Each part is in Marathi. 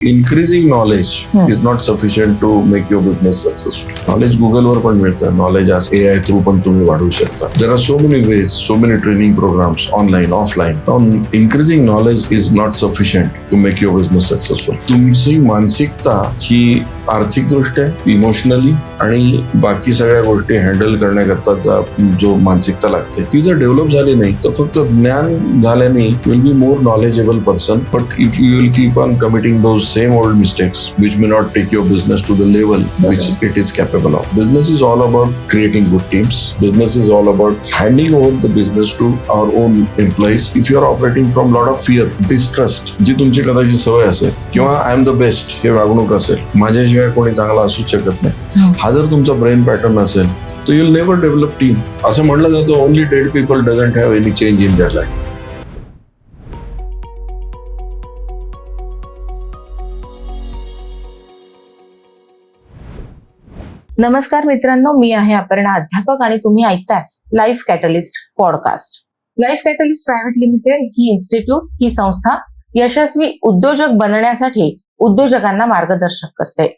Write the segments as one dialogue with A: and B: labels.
A: Increasing knowledge is not sufficient to make your business successful. नॉलेज गुगलवर पण मिळतं. नॉलेज आज AI थ्रू पण तुम्ही वाढवू शकता. There are so many ways, so many training programs online offline. Increasing knowledge is not sufficient to make your business successful. तुमची मानसिकता ही आर्थिकदृष्ट्या, इमोशनली आणि बाकी सगळ्या गोष्टी हँडल करण्याकरता जो मानसिकता लागते ती जर डेव्हलप झाली नाही तर फक्त ज्ञान झाल्याने will be more knowledgeable person. But if you will keep on committing those same old mistakes which may not take your business to the level which it is capable of. Business is all about creating good teams. Business is all about handing over the business to our own employees. If you are operating from lot of fear, distrust, जी तुमची कदाचित सवय असेल किंवा आय एम द बेस्ट हे वागणूक असेल, माझ्याशिवाय कोणी चांगला असूच शकत नाही, हा जर तुमचा ब्रेन पॅटर्न असेल तर you'll never develop team. असं म्हटलं जातं only dead people doesn't have any change in their life.
B: नमस्कार मित्रांनो, मी आहे अपर्णा अध्यापक आणि तुम्ही ऐकताय life catalyst podcast. Life catalyst private limited ही इन्स्टिट्यूट, ही संस्था यशस्वी उद्योजक बनण्यासाठी उद्योजकांना मार्गदर्शन करते.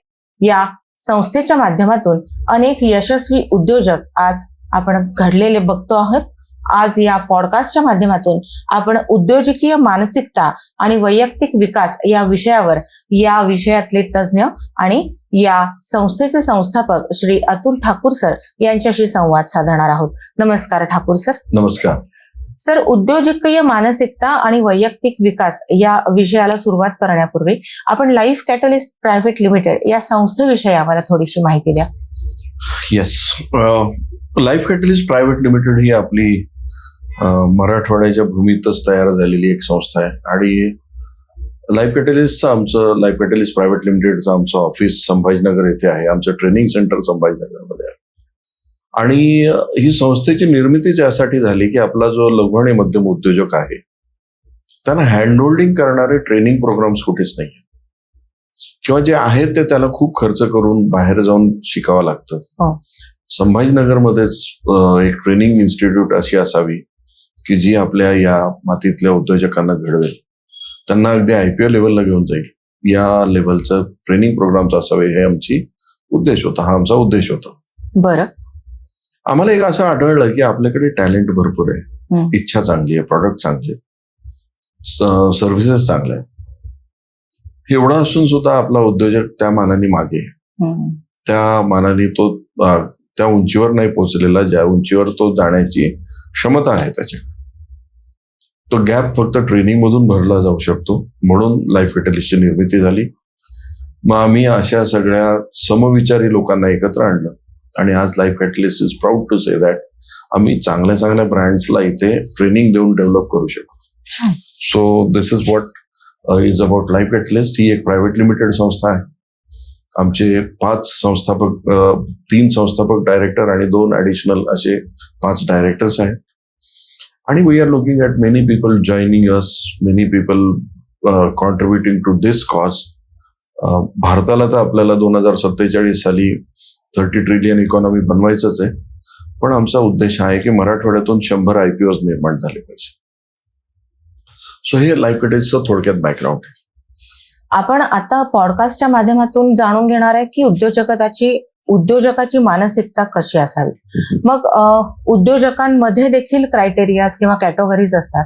B: या संस्थेच्या माध्यमातून अनेक यशस्वी उद्योजक आज आपण घडलेले बघतो आहोत. आज या पॉडकास्टच्या माध्यमातून आपण उद्योजकीय मानसिकता आणि वैयक्तिक विकास या विषयातले तज्ज्ञ आणि या संस्थेचे संस्थापक श्री अतुल ठाकूर सर यांच्याशी संवाद साधणार आहोत. नमस्कार ठाकूर सर.
A: नमस्कार
B: सर. उद्योजकीय मानसिकता आणि वैयक्तिक विकास या विषयाला सुरुवात करण्यापूर्वी आपण लाईफ कॅटलिस्ट प्रायव्हेट लिमिटेड या संस्थेविषयी आम्हाला थोडीशी माहिती द्या.
A: Yes, life catalyst private limited ही आपली मराठवाड्याच्या भूमीतच तयार झालेली एक संस्था आहे आणि लाईफ कॅटलिस्ट प्रायव्हेट लिमिटेडचं आमचं ऑफिस संभाजीनगर येथे आहे. आमचं ट्रेनिंग सेंटर संभाजीनगरमध्ये आहे आणि ही संस्थेची निर्मिती यासाठी झाली की आपला जो लघु आणि मध्यम उद्योजक आहे त्यांना हँडहोल्डिंग करणारे ट्रेनिंग प्रोग्राम्स कुठेच नाही किंवा जे आहेत ते त्याला खूप खर्च करून बाहेर जाऊन शिकावं लागतं. संभाजीनगरमध्येच एक ट्रेनिंग इन्स्टिट्यूट अशी असावी की जी आपल्या या मातीतल्या उद्योजकांना घडवेल, त्यांना अगदी IPO लेवलला घेऊन जाईल, या लेवलचं ट्रेनिंग प्रोग्राम्स असावे हे हा आमचा उद्देश होता.
B: बरं.
A: आम्हाला एक असं आढळलं की आपल्याकडे टॅलेंट भरपूर आहे, इच्छा चांगली आहे, प्रॉडक्ट चांगले, सर्व्हिसेस चांगल्या आहेत. एवढं असून सुद्धा आपला उद्योजक त्या मानाने मागे, त्या मानाने तो त्या उंचीवर नाही पोहोचलेला ज्या उंचीवर तो जाण्याची क्षमता आहे त्याची. तो गॅप फक्त ट्रेनिंग मधून भरला जाऊ शकतो, म्हणून लाईफ कॅटलिस्टची निर्मिती झाली. मग आम्ही अशा सगळ्या समविचारी लोकांना एकत्र आणलं आणि आज life catalyst is proud to say that आम्ही चांगल्या ब्रँड्सला इथे ट्रेनिंग देऊन डेव्हलप करू शकतो. So this is what is about life catalyst. ही एक प्रायव्हेट लिमिटेड संस्था आहे. आमचे 3 संस्थापक डायरेक्टर आणि 2 ॲडिशनल असे 5 डायरेक्टर्स आहेत आणि we are looking at many people joining us, many people contributing to this cause. भारताला तर आपल्याला 2047 साली 30 ट्रिलियन इकॉनॉमी बनवायचंच आहे, पण आमचा उद्देश आहे की मराठवाड्यातून 100 IPOs निर्माण झाले पाहिजे. सो हे लाईफ कॅटलिस्टचं थोडक्यात बॅकग्राऊंड आहे.
B: आपण आता पॉडकास्टच्या माध्यमातून जाणून घेणार आहे की उद्योजकाची मानसिकता कशी असावी. मग उद्योजकांमध्ये देखील क्रायटेरियाज किंवा कॅटेगरीज असतात,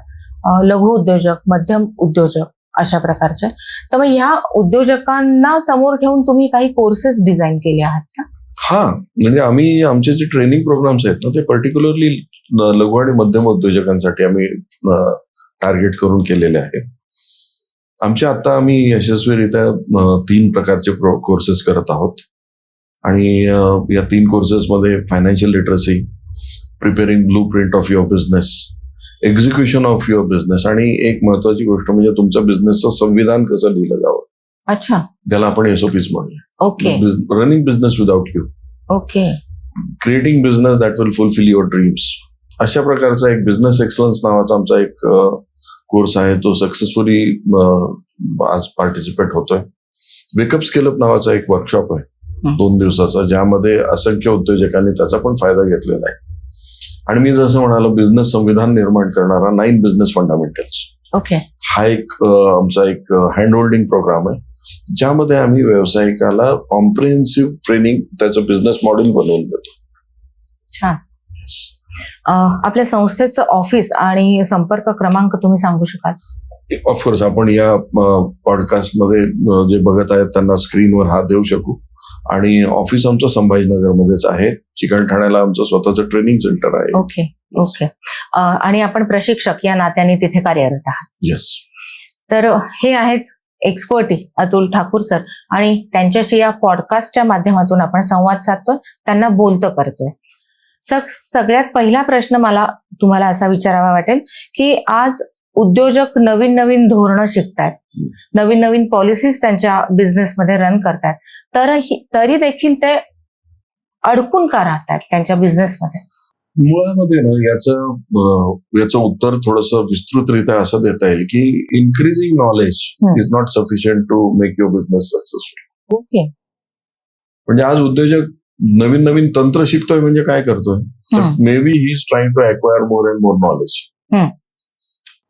B: लघु उद्योजक, मध्यम उद्योजक अशा प्रकारचे. तर मग ह्या उद्योजकांना समोर ठेवून तुम्ही काही कोर्सेस डिझाईन केले आहात का?
A: हा, म्हणजे आम्ही आमचे जे ट्रेनिंग प्रोग्राम्स आहेत ना ते पर्टिक्युलरली लघु आणि मध्यम उद्योजकांसाठी आम्ही टार्गेट करून केलेले आहेत. आम्ही यशस्वीरित्या 3 प्रकारचे कोर्सेस करत आहोत आणि या 3 कोर्सेसमध्ये financial literacy, preparing blue print of your business, execution of your business आणि एक महत्वाची गोष्ट म्हणजे तुमच्या बिझनेसचं संविधान कसं लिहिलं जावं.
B: अच्छा.
A: त्याला आपण SOPs म्हणूया.
B: Okay.
A: Running business without you.
B: Okay. Creating
A: business that will fulfil your dreams. अशा प्रकारचा एक बिझनेस एक्सलन्स नावाचा आमचा एक कोर्स आहे. तो सक्सेसफुली आज पार्टिसिपेट होतोय. वेकअप स्केल अप नावाचा एक वर्कशॉप आहे 2 दिवसाचा, ज्यामध्ये असंख्य उद्योजकांनी त्याचा पण फायदा घेतलेला आहे. आणि मी जसं म्हणालो, बिझनेस संविधान निर्माण करणारा 9 बिझनेस फंडामेंटल्स.
B: ओके.
A: हा एक आमचा एक हँड होल्डिंग प्रोग्राम आहे ज्यामध्ये आम्ही व्यावसायिकाला कॉम्प्रिहेन्सिव्ह ट्रेनिंग त्याचं बिझनेस मॉडेल बनवून देतो.
B: छान. आपल्या संस्थेचं ऑफिस आणि संपर्क क्रमांक तुम्ही सांगू शकाल?
A: ऑफकोर्स आपण या पॉडकास्टमध्ये जे बघत आहेत त्यांना स्क्रीनवर हात देऊ शकू. आणि ऑफिस आमचं संभाजीनगरमध्येच आहे. चिकलठाण्याला आमचं स्वतःचं ट्रेनिंग सेंटर आहे.
B: ओके. आणि आपण प्रशिक्षक या नात्याने तिथे कार्यरत आहात.
A: येस.
B: तर हे आहेत एक्सपर्टी अतुल ठाकूर सर, आणि त्यांच्याशी या पॉडकास्टच्या माध्यमातून आपण संवाद साधतोय, त्यांना बोलतं करतोय. सगळ्यात पहिला प्रश्न मला तुम्हाला असा विचारावा वाटेल की आज उद्योजक नवीन नवीन धोरणं शिकतात, नवीन नवीन पॉलिसीज त्यांच्या बिझनेसमध्ये रन करतात, तरी देखील ते अडकून का राहतात त्यांच्या बिझनेसमध्ये?
A: मुळामध्ये ना याचं उत्तर थोडंसं विस्तृतरित्या असं देता येईल की increasing knowledge is not sufficient to make your business successful.
B: Okay.
A: म्हणजे आज उद्योजक नवीन नवीन तंत्र शिकतोय म्हणजे काय करतोय, तर may be he is trying to acquire more and more knowledge.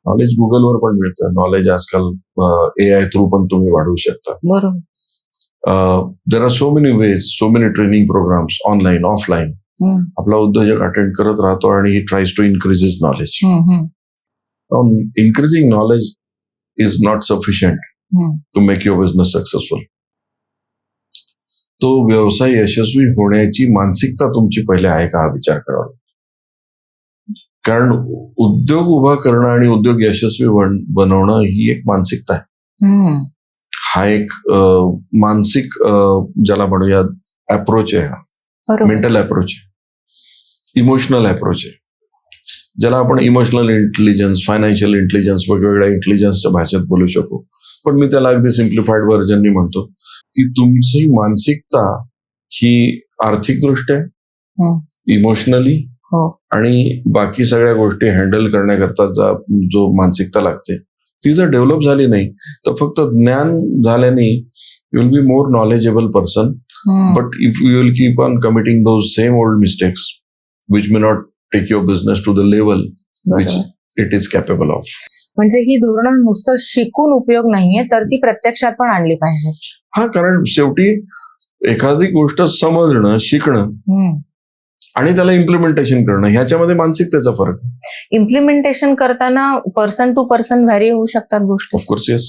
A: Knowledge गुगलवर पण मिळतं. नॉलेज आजकाल AI थ्रू पण तुम्ही वाढवू शकता.
B: बरोबर.
A: There are so many ways, so many training programs online offline. आपला उद्योजक अटेंड करत राहतो आणि he tries to increase his knowledge. Increasing knowledge is not sufficient to make your business successful. तो व्यवसाय यशस्वी होण्याची मानसिकता तुमची पहिले आहे का हा विचार करावा. कारण उद्योग उभा करणं आणि उद्योग यशस्वी बनवणं ही एक मानसिकता आहे. हा एक मानसिक ज्याला म्हणूया अप्रोच आहे. हा मेंटल अप्रोच आहे, इमोशनल अप्रोच आहे, ज्याला आपण इमोशनल इंटेलिजन्स, फायनान्शियल इंटेलिजन्स, वेगवेगळ्या इंटेलिजन्सच्या भाषेत बोलू शकू. पण मी त्याला अगदी सिम्प्लिफाईड व्हर्जननी म्हणतो की तुमची मानसिकता ही आर्थिकदृष्ट्या, इमोशनली आणि बाकी सगळ्या गोष्टी हँडल करण्याकरता जो मानसिकता लागते ती जर डेव्हलप झाली नाही तर फक्त ज्ञान झाल्याने you will be more knowledgeable person, but if you will keep on committing those same old mistakes which may not take your business to the level which it is capable of.
B: म्हणजे ही धोरणं नुसतं शिकून उपयोग नाहीये, तर ती प्रत्यक्षात पण आणली पाहिजे.
A: हा, कारण शेवटी एखादी गोष्ट समजणं, शिकणं आणि त्याला इम्प्लिमेंटेशन करणं ह्याच्यामध्ये मानसिकतेचा फरक.
B: इम्प्लिमेंटेशन करताना पर्सन टू पर्सन व्हॅरी होऊ शकतात गोष्टी.
A: Of course yes.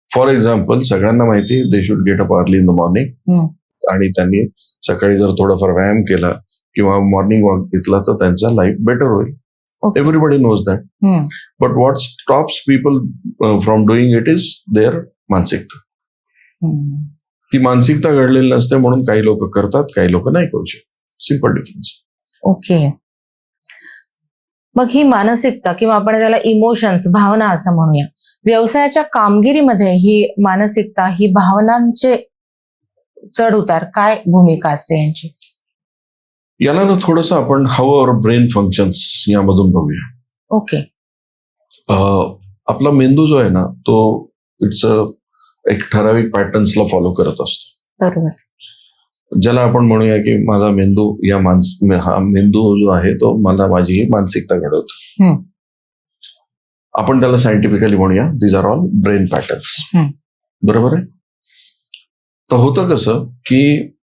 A: फॉर एक्झाम्पल, सगळ्यांना माहिती they should get up early in the morning, आणि त्यांनी सकाळी जर थोडाफार व्यायाम केला किंवा मॉर्निंग वॉक घेतला तर त्यांचा लाईफ बेटर होईल. Everybody knows that. But what stops people from doing it is their मानसिकता. ती मानसिकता घडलेली नसते म्हणून काही लोक करतात, काही लोक नाही करू शकत. Simple difference.
B: ओके. मग ही मानसिकता किंवा आपण त्याला इमोशन्स, भावना असं म्हणूया, व्यवसायाच्या कामगिरीमध्ये ही मानसिकता, ही भावनांचे चढ उतार, काय भूमिका असते यांची?
A: याला ना थोडंसं आपण हाऊ अवर ब्रेन फंक्शन्स यामधून बघूया.
B: ओके.
A: आपला मेंदू जो आहे ना तो इट्स एक ठराविक पॅटर्न्सला फॉलो करत असतो.
B: बरोबर.
A: ज्याला आपण म्हणूया की माझा मेंदू हा मेंदू जो आहे तो मला माझी ही मानसिकता घडवतो. आपण त्याला सायंटिफिकली म्हणूया these are all brain patterns. बरोबर आहे. तर होतं कसं की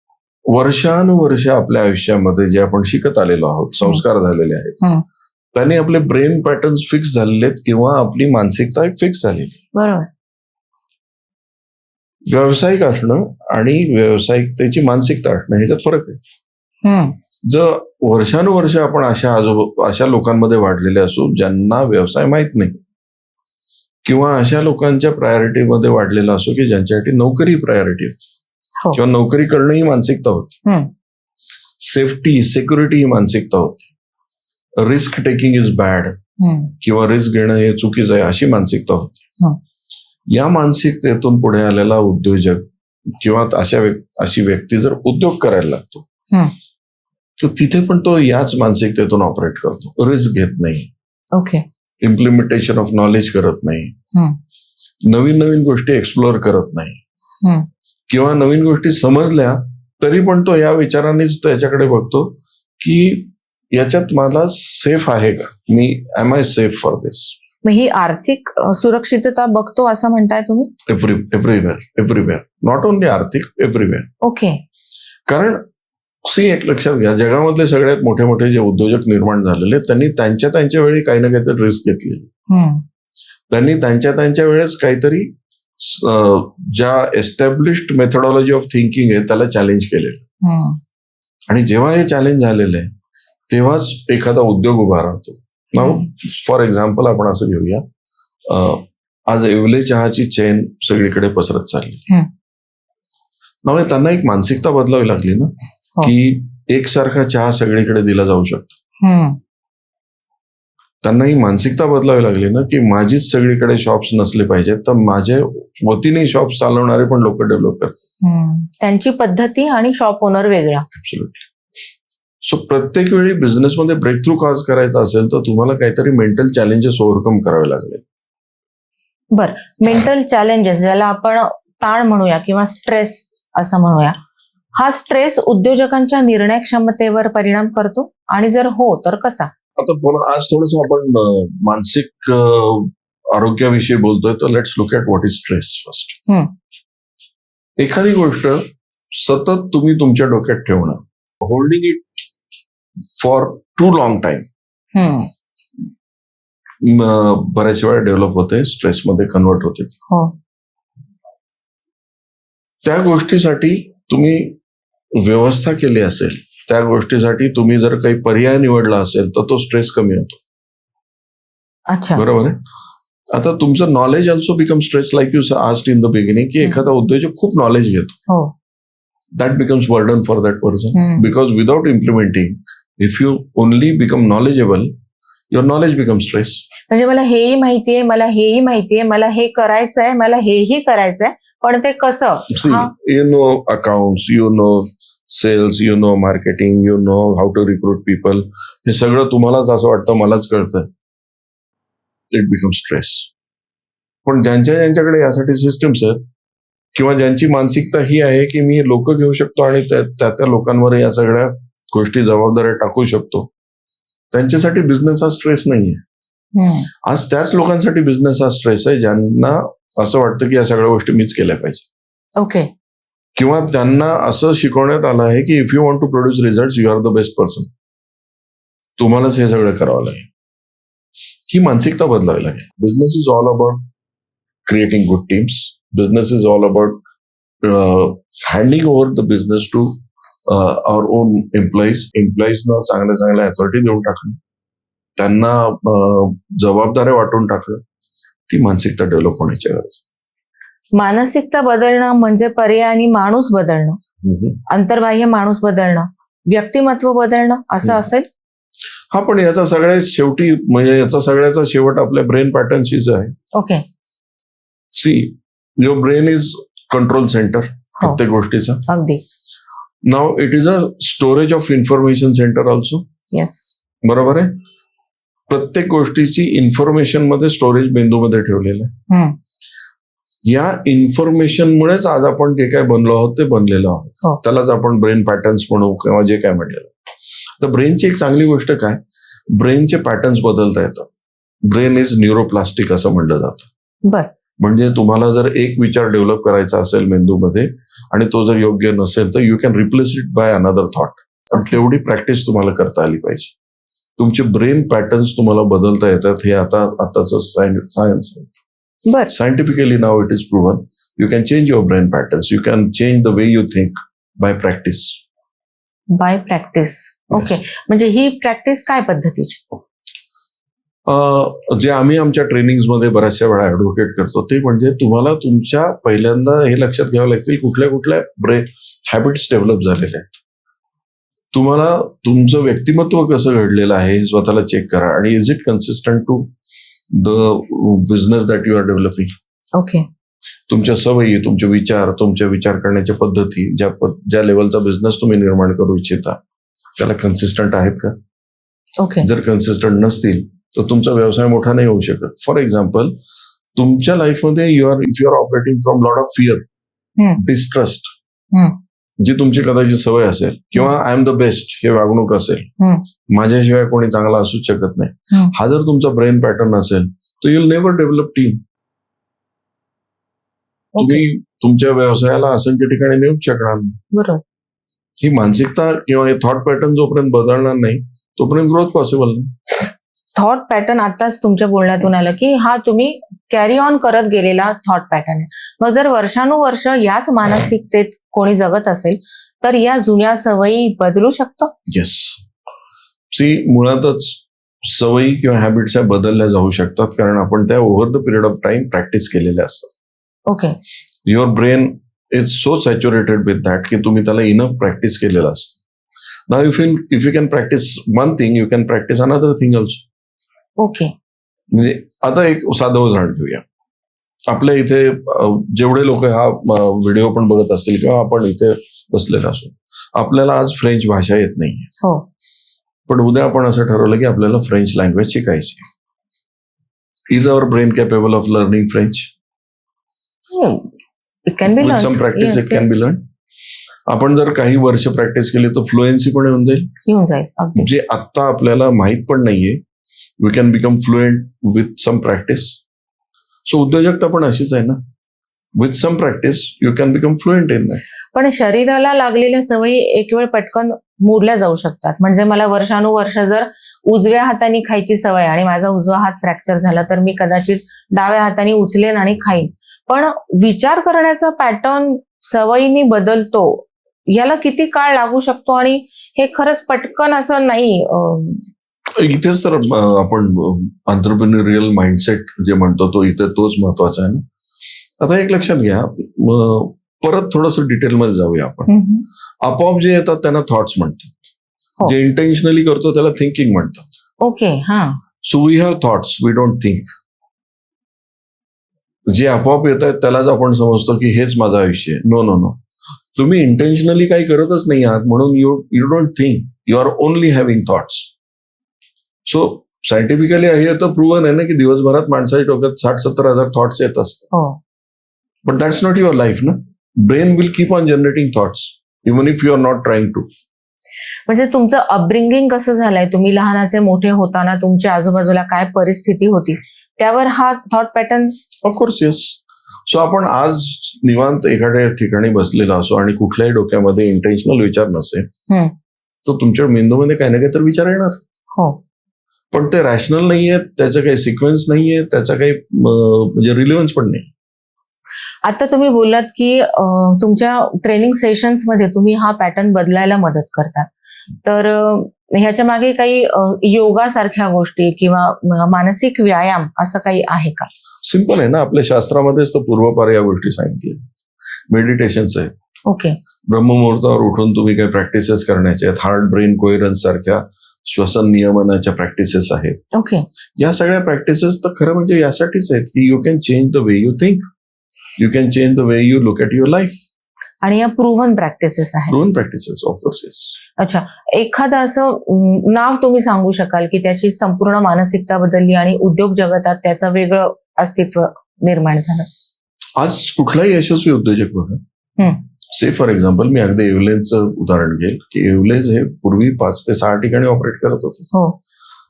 A: वर्षानुवर्ष आपल्या आयुष्यामध्ये जे आपण शिकत आलेलो आहोत, संस्कार झालेले आहेत, त्याने आपले ब्रेन पॅटर्न्स फिक्स झालेले आहेत किंवा आपली मानसिकता फिक्स झालेली.
B: बरोबर.
A: व्यावसायिक असणं आणि व्यावसायिकतेची मानसिकता असणं ह्याच्यात फरक आहे. जर वर्षानुवर्ष आपण अशा लोकांमध्ये वाढलेले असू ज्यांना व्यवसाय माहित नाही, किंवा अशा लोकांच्या प्रायोरिटीमध्ये वाढलेला असो की ज्यांच्यासाठी नोकरी प्रायोरिटी होती किंवा नोकरी करणं ही मानसिकता होती, सेफ्टी, सिक्युरिटी ही मानसिकता होती, रिस्क टेकिंग इज बॅड किंवा रिस्क घेणं हे चुकीचं आहे अशी मानसिकता होती. या मानसिकतेतून पुढे आलेला उद्योजक किंवा अशी व्यक्ती जर उद्योग करायला लागतो तर तिथे पण तो याच मानसिकतेतून ऑपरेट करतो. रिस्क घेत नाही.
B: ओके.
A: इम्प्लिमेंटेशन ऑफ नॉलेज करत नाही, नवीन नवीन गोष्टी एक्सप्लोअर करत नाही, किंवा नवीन गोष्टी समजल्या तरी पण तो या विचारानेच त्याच्याकडे बघतो की याच्यात मला सेफ आहे का, मी एम आय सेफ फॉर दिस.
B: मग ही आर्थिक सुरक्षितता बघतो असं म्हणताय तुम्ही?
A: एव्हरीवेअर नॉट ओनली आर्थिक, एव्हरीवेअर.
B: ओके.
A: कारण एक लक्षात घ्या, जगामधले सगळ्यात मोठे मोठे जे उद्योजक निर्माण झालेले त्यांनी त्यांच्या वेळी काही ना काहीतरी रिस्क घेतलेली. त्यांनी त्यांच्या वेळेस काहीतरी ज्या एस्टॅब्लिश्ड मेथडॉलॉजी ऑफ थिंकिंग आहे त्याला चॅलेंज केलेलं. आणि जेव्हा हे चॅलेंज झालेलं आहे तेव्हाच एखादा उद्योग उभा राहतो. नाव फॉर एक्झाम्पल आपण असं घेऊया, आज एवले चहाची चेन सगळीकडे पसरत चालली. नाव त्यांना एक मानसिकता बदलावी लागली ना, की एकसारखा चहा सगळीकडे दिला जाऊ शकतो. त्यांना ही मानसिकता बदलावी लागली ना, की माझीच सगळीकडे शॉप्स नसले पाहिजेत, तर माझ्या वतीने शॉप्स चालवणारे पण लोक डेव्हलप करतात.
B: त्यांची पद्धती आणि शॉप ओनर वेगळा.
A: सो प्रत्येक वेळी बिझनेसमध्ये ब्रेक थ्रू कॉज करायचा असेल तर तुम्हाला काहीतरी मेंटल चॅलेंजेस ओव्हरकम करावे लागले.
B: बर, मेंटल चॅलेंजेस ज्याला आपण ताण म्हणूया किंवा स्ट्रेस असं म्हणूया, हा स्ट्रेस उद्योजकांच्या निर्णय क्षमतेवर परिणाम करतो आणि जर हो तर कसा?
A: आता आज थोडस आपण मानसिक आरोग्याविषयी बोलतोय, तर let's look at what is stress first. एखादी गोष्ट सतत तुम्ही तुमच्या डोक्यात ठेवणं, holding it for too long time, बऱ्याच वेळा डेव्हलप होते, स्ट्रेसमध्ये कन्वर्ट होते. त्या गोष्टीसाठी तुम्ही व्यवस्था केली असेल, त्या गोष्टीसाठी तुम्ही जर काही पर्याय निवडला असेल तर तो स्ट्रेस कमी होतो.
B: अच्छा,
A: बरोबर आहे. आता तुमचं knowledge also become stress, like you asked in the beginning, की एखादा उद्योजक खूप नॉलेज घेतो, that becomes burden for that person, because without implementing, if you only become knowledgeable, your knowledge become stress.
B: म्हणजे मला हेही माहितीये, मला हेही माहितीये, मला हे करायचंय, मला हेही करायचंय, पण ते कसं?
A: You know accounts, you know sales, you know marketing, you know how to recruit people, हे सगळं तुम्हालाच असं वाटतं मलाच कळतं, इट बिकम स्ट्रेस. पण ज्यांच्याकडे यासाठी सिस्टम्स आहेत किंवा ज्यांची मानसिकता ही आहे की मी लोक घेऊ शकतो आणि त्या लोकांवर या सगळ्या गोष्टी जबाबदाऱ्या टाकू शकतो, त्यांच्यासाठी बिझनेस हा स्ट्रेस नाहीये. आज त्याच लोकांसाठी बिझनेस हा स्ट्रेस आहे ज्यांना असं वाटतं की या सगळ्या गोष्टी मीच केल्या पाहिजे.
B: ओके.
A: किंवा त्यांना असं शिकवण्यात आलं आहे की if you want to produce result, you are the best person, तुम्हालाच हे सगळं करावं लागेल. ही मानसिकता बदलावी लागेल. Business is all about creating good teams. Business is all about handing over the business to our own एम्प्लॉईजना चांगल्या अथॉरिटी देऊन टाकणं, त्यांना जबाबदाऱ्या वाटून टाकणं, ती मानसिकता डेव्हलप होण्याची गरज.
B: मानसिकता बदलणं म्हणजे पर्यायाने माणूस बदलणं, अंतर्बाह्य माणूस बदलणं, व्यक्तिमत्व बदलणं असं असेल.
A: हा, पण याचा सगळ्यात शेवटी म्हणजे याचा सगळ्याचा शेवट आपल्या ब्रेन पॅटर्नशीच आहे.
B: Okay.
A: See, your brain is control centre प्रत्येक गोष्टीचा.
B: अगदी.
A: Now it is a storage of information centre also.
B: Yes,
A: बरोबर आहे. प्रत्येक गोष्टीची इन्फॉर्मेशन मध्ये स्टोरेज मेंदूमध्ये ठेवलेलं आहे. या इन्फॉर्मेशनमुळेच आज आपण जे काय बनलो आहोत ते बनलेलो आहोत. त्यालाच आपण ब्रेन पॅटर्न्स म्हणू किंवा जे काय म्हणलेलं. तर ब्रेनची एक चांगली गोष्ट काय, ब्रेनचे पॅटर्न्स बदलता येतात. ब्रेन इज न्यूरोप्लास्टिक असं म्हणलं जातं.
B: बर.
A: म्हणजे तुम्हाला जर एक विचार डेव्हलप करायचा असेल मेंदूमध्ये आणि तो जर योग्य नसेल तर you can replace it by another thought. पण तेवढी प्रॅक्टिस तुम्हाला करता आली पाहिजे. तुमचे ब्रेन पॅटर्न्स तुम्हाला बदलता येतात, हे आताच सायन्स.
B: बर.
A: Scientifically now it is proven. You can change your brain patterns. You can change the way you think by practice.
B: By practice. Okay. म्हणजे ही प्रॅक्टिस काय पद्धतीची?
A: जे आम्ही आमच्या ट्रेनिंग्समध्ये बऱ्याचशा वेळा ऍडव्होकेट करतो ते म्हणजे तुम्हाला तुमच्या पहिल्यांदा हे लक्षात घ्यावं लागतील कुठल्या कुठल्या ब्रेन हॅबिट्स डेव्हलप झालेले आहेत. तुम्हाला तुमचं व्यक्तिमत्व कसं घडलेलं आहे हे स्वतःला चेक करा आणि is it consistent to the business that you are developing.
B: Okay.
A: तुमच्या सवयी, तुमचे विचार, तुमच्या विचार करण्याच्या पद्धती, ज्या लेवलचा बिझनेस तुम्ही निर्माण करू इच्छिता त्याला कन्सिस्टंट आहेत का?
B: ओके.
A: जर कन्सिस्टंट नसतील तर तुमचा व्यवसाय मोठा नाही होऊ शकत. फॉर एक्झाम्पल, तुमच्या लाईफमध्ये if you are operating from lot of fear, distrust, जी तुमची कदाचित सवय असेल, किंवा आय एम द बेस्ट हे वागणूक असेल, माझ्याशिवाय कोणी चांगला असूच शकत नाही, हा जर तुमचा ब्रेन पॅटर्न असेल तर you'll never develop team.
B: Okay,
A: तुम्ही तुमच्या व्यवसायाला असंख्य ठिकाणी नेऊच शकणार नाही.
B: बरोबर.
A: ही मानसिकता किंवा हे थॉट पॅटर्न जोपर्यंत बदलणार नाही तोपर्यंत ग्रोथ पॉसिबल नाही.
B: थॉट पॅटर्न आताच तुमच्या बोलण्यातून आलं की हा तुम्ही कॅरी ऑन करत गेलेला थॉट पॅटर्न आहे. मग जर वर्षानुवर्ष याच मानसिकतेत कोणी जगत असेल तर या जुन्या सवयी बदलू शकतो.
A: येस. मुळातच सवयी किंवा हॅबिट्स या बदलल्या जाऊ शकतात कारण आपण त्या over the period of time practice केलेल्या असतात.
B: Okay,
A: your brain is so saturated with that की तुम्ही त्याला इनफ प्रॅक्टिस केलेलं असतं. Now if you can practice one thing you can practice another thing also.
B: Okay,
A: म्हणजे आता एक साधं उदाहरण घेऊया. आपल्या इथे जेवढे लोक हा व्हिडिओ पण बघत असतील किंवा आपण इथे बसलेला असू, आपल्याला आज फ्रेंच भाषा येत नाहीये.
B: हो,
A: पण उद्या आपण असं ठरवलं की आपल्याला फ्रेंच लँग्वेज शिकायची. Is our brain capable of learning French?
B: It can be
A: with
B: learn.
A: Some practice it can be learn. आपण जर काही वर्ष प्रॅक्टिस केली तर फ्लुएन्सी पण येऊन जाईल.
B: येऊन जाईल अगदी.
A: जे आत्ता आपल्याला माहित पण नाहीये, we can become fluent with some practice. So उद्योजकता पण अशीच आहे ना. With some practice you can become fluent in that.
B: पण शरीराला लागलेल्या सवयी एक वेळ पटकन मोडल्या जाऊ शकतात. म्हणजे मला वर्षानुवर्ष जर उजव्या हाताने खायची सवय आणि माझा उजवा हात फ्रॅक्चर झाला तर मी कदाचित डाव्या हाताने उचलेन आणि खाईन. पण विचार करण्याचा पॅटर्न सवयीने बदलतो, याला किती काळ लागू शकतो आणि हे खरंच पटकन असं नाही.
A: इथेच तर आपण एंटरप्रेन्योरियल माइंडसेट जे म्हणतो तो इथे तोच महत्वाचा आहे ना. आता एक लक्षात घ्या, परत थोडंसं डिटेलमध्ये जाऊया आपण. आपोआप जे येतात त्यांना थॉट्स म्हणतात.
B: हो.
A: जे इंटेन्शनली करतो त्याला थिंकिंग म्हणतात.
B: ओके, हा.
A: So we have thoughts, we don't think. जे आपोआप येत आहेत त्यालाच आपण समजतो की हेच माझं आयुष्य आहे. नो नो नो, तुम्ही इंटेन्शनली काही करतच नाही आहात म्हणून you don't think, you are only having thoughts. So scientifically हे तर प्रूव्हन आहे ना की दिवसभरात माणसाच्या डोक्यात 60-70 हजार थॉट्स येत असतात.
B: हो,
A: but that's not your life ना. Brain will keep on generating thoughts even if you are not trying to.
B: म्हणजे तुमचं अपब्रिंगिंग कसं झालंय, तुम्ही लहानाचे मोठे होताना तुमच्या आजूबाजूला काय परिस्थिती होती त्यावर हा thought pattern.
A: Of course yes. So आपण आज निवांत एखाद्या ठिकाणी बसलेला असो आणि कुठल्याही डोक्यामध्ये इंटेन्शनल विचार नसेल तर तुमच्या मेंदूमध्ये काही ना काही तर विचार येणार.
B: हो,
A: पण ते रॅशनल नाहीये, त्याचं काही सिक्वेन्स नाहीये, त्याचा काही म्हणजे रिलेव्हन्स पण नाही.
B: आता तुम्ही बोललात की तुमच्या ट्रेनिंग सेशन्स मध्ये तुम्ही हा पॅटर्न बदलायला मदत करतात. तर ह्याच्या मागे काही योगा सारख्या गोष्टी किंवा मानसिक व्यायाम असं काही आहे का?
A: सिंपल आहे ना. आपल्या शास्त्रामध्येच तर पूर्वपार या गोष्टी सांगितल्या. मेडिटेशन्स आहे.
B: ओके,
A: ब्रह्ममुहूर्तावर उठून तुम्ही काही प्रॅक्टिसेस करण्याचे आहेत. हार्ट ब्रेन कोहेरन्स सारख्या श्वसन नियमनाच्या प्रॅक्टिसेस आहेत.
B: ओके.
A: या सगळ्या प्रॅक्टिसेस तर खरं म्हणजे यासाठीच आहेत की you can change the way you think, you can change the way you look at your life.
B: आणि या प्रूव्हन प्रॅक्टिसेस आहेत.
A: Proven practices, of course. येस.
B: अच्छा, एखादं असं नाव तुम्ही सांगू शकाल की त्याची संपूर्ण मानसिकता बदलली आणि उद्योग जगतात त्याचं वेगळं अस्तित्व निर्माण झालं?
A: आज कुठलाही यशस्वी उद्योजक बघा, से फॉर एक्झाम्पल मी अगदी एव्हलेजचं उदाहरण घेईल की एव्हलेज हे पूर्वी 5 ते 6 ठिकाणी ऑपरेट करत होते.
B: हो.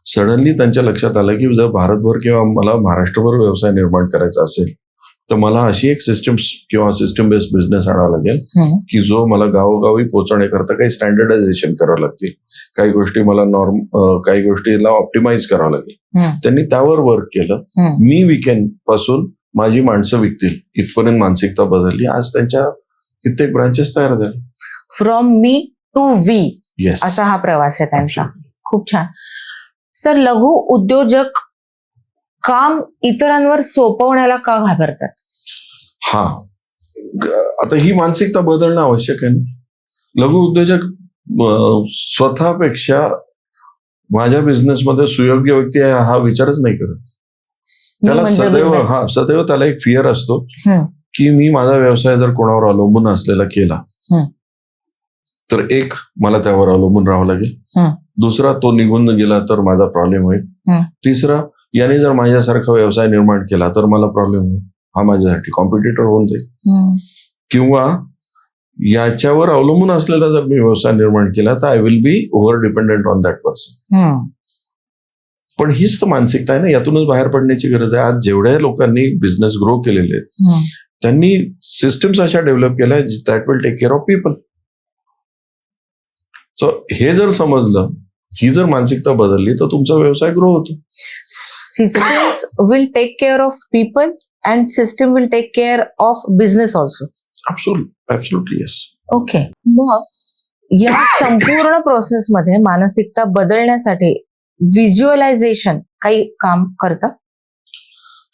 A: सडनली त्यांच्या लक्षात आलं की जर भारतभर किंवा मला महाराष्ट्रभर व्यवसाय निर्माण करायचा असेल तर मला अशी एक सिस्टम किंवा सिस्टम बेस्ड बिझनेस आणावा लागेल की जो मला गावोगावी पोहोचवण्याकरता काही स्टँडर्डायझेशन करावं लागतील, काही गोष्टी मला काही गोष्टीला ऑप्टिमाइज करावं लागेल. त्यांनी त्यावर वर्क केलं. मी विकेंड पासून माझी माणसं विकतील इथपर्यंत मानसिकता बदलली. आज त्यांच्या कित्येक ब्रांचेस तयार झाले.
B: From me to we,
A: yes,
B: असा हा प्रवास आहे त्यांचा. खूप छान. सर, लघु उद्योजक काम इतरांवर सोपवण्याला का घाबरतात?
A: हा, आता ही मानसिकता बदलणं आवश्यक आहे ना. लघु उद्योजक स्वतःपेक्षा माझ्या बिझनेसमध्ये सुयोग्य व्यक्ती आहे हा विचारच नाही करत. त्याला सदैव त्याला एक फिअर असतो की मी माझा व्यवसाय जर कोणावर अवलंबून असलेला केला तर एक, मला त्यावर अवलंबून राहावं लागेल. दुसरा, तो निघून गेला तर माझा प्रॉब्लेम होईल. तिसरा, याने जर माझ्यासारखा व्यवसाय निर्माण केला तर मला प्रॉब्लेम होईल, हा माझ्यासाठी कॉम्पिटिटर होऊन जाईल. किंवा याच्यावर अवलंबून असलेला जर मी व्यवसाय निर्माण केला तर I will be over dependent on that person. पण हीच तर मानसिकता आहे ना, यातूनच बाहेर पडण्याची गरज आहे. आज जेवढ्या लोकांनी बिझनेस ग्रो केलेले आहेत त्यांनी सिस्टम्स अशा डेव्हलप केल्या that will take care of people. So हे जर समजलं, ही जर मानसिकता बदलली तर तुमचा व्यवसाय ग्रो होतो.
B: Systems will take care of people and system will take care of business also.
A: Absolutely yes.
B: Okay. मग या संपूर्ण प्रोसेसमध्ये मानसिकता बदलण्यासाठी व्हिज्युअलायझेशन काही काम करतं?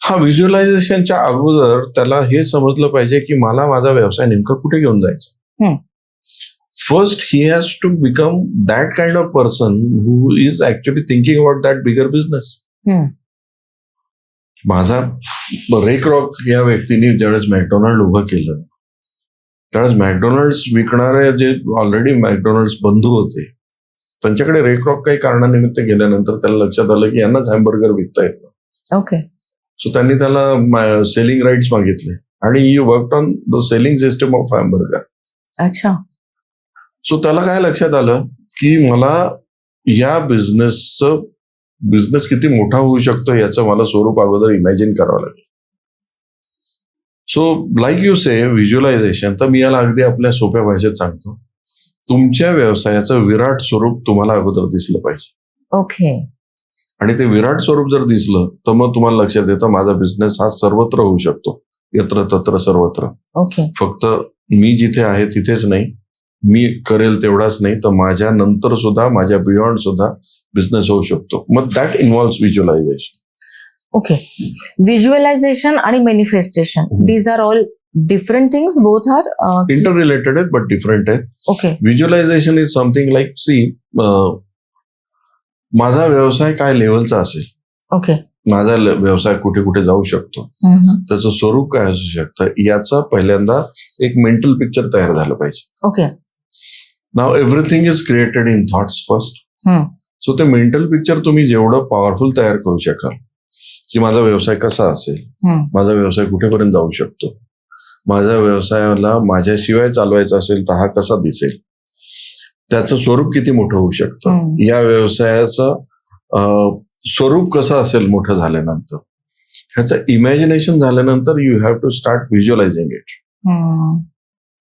A: हा, व्हिज्युअलायझेशनच्या अगोदर त्याला हे समजलं पाहिजे की मला माझा व्यवसाय नेमका कुठे घेऊन जायचा. First he has to become that kind of person who is actually thinking about that bigger business. माझा रे क्रॉक या व्यक्तीने ज्यावेळेस मॅकडोनाल्ड उभं केलं त्यावेळेस मॅकडोनाल्ड्स विकणारे जे ऑलरेडी मॅकडोनाल्ड्स बंधू होते त्यांच्याकडे रे क्रॉक काही कारणानिमित्त गेल्यानंतर त्याला लक्षात आलं की यांनाच हॅम्बर्गर विकता येत.
B: ओके.
A: सो त्यांनी त्याला सेलिंग राईट्स मागितले आणि he work on the selling system of hamburger.
B: अच्छा.
A: सो त्याला काय लक्षात आलं की मला या बिझनेस किती मोठा होऊ शकतो याचं मला स्वरूप अगोदर इमॅजिन करावं लागेल. So like you say visualisation, तर मी याला अगदी आपल्या सोप्या भाषेत सांगतो. तुमच्या व्यवसायाचं विराट स्वरूप तुम्हाला अगोदर दिसलं पाहिजे.
B: ओके.
A: आणि ते विराट स्वरूप जर दिसलं तर मग तुम्हाला लक्षात येतं माझा बिझनेस हा सर्वत्र होऊ शकतो, यत्र तत्र सर्वत्र.
B: ओके.
A: फक्त मी जिथे आहे तिथेच नाही, मी करेल तेवढाच नाही तर माझ्या नंतर सुद्धा, माझ्या बियॉन्ड सुद्धा बिझनेस होऊ शकतो. मग that involves visualisation.
B: Okay. Visualisation आणि manifestation, these are all different things, both are
A: interrelated आहेत बट डिफरंट आहेत.
B: Okay.
A: Visualisation is something like माझा व्यवसाय काय लेवलचा असेल,
B: ओके,
A: माझा व्यवसाय कुठे कुठे जाऊ शकतो, त्याचं स्वरूप काय असू शकतं, याचा पहिल्यांदा एक मेंटल पिक्चर तयार झालं पाहिजे.
B: Okay.
A: Now everything is created in thoughts first. So ते मेंटल पिक्चर तुम्ही जेवढं पॉवरफुल तयार करू शकाल की माझा व्यवसाय कसा असेल, माझा व्यवसाय कुठेपर्यंत जाऊ शकतो, माझ्या व्यवसायाला माझ्याशिवाय चालवायचा असेल तर हा कसा दिसेल, त्याचं स्वरूप किती मोठं होऊ शकतं, या व्यवसायाचं स्वरूप कसं असेल मोठं झाल्यानंतर, ह्याचं इमॅजिनेशन झाल्यानंतर you have to start visualising it.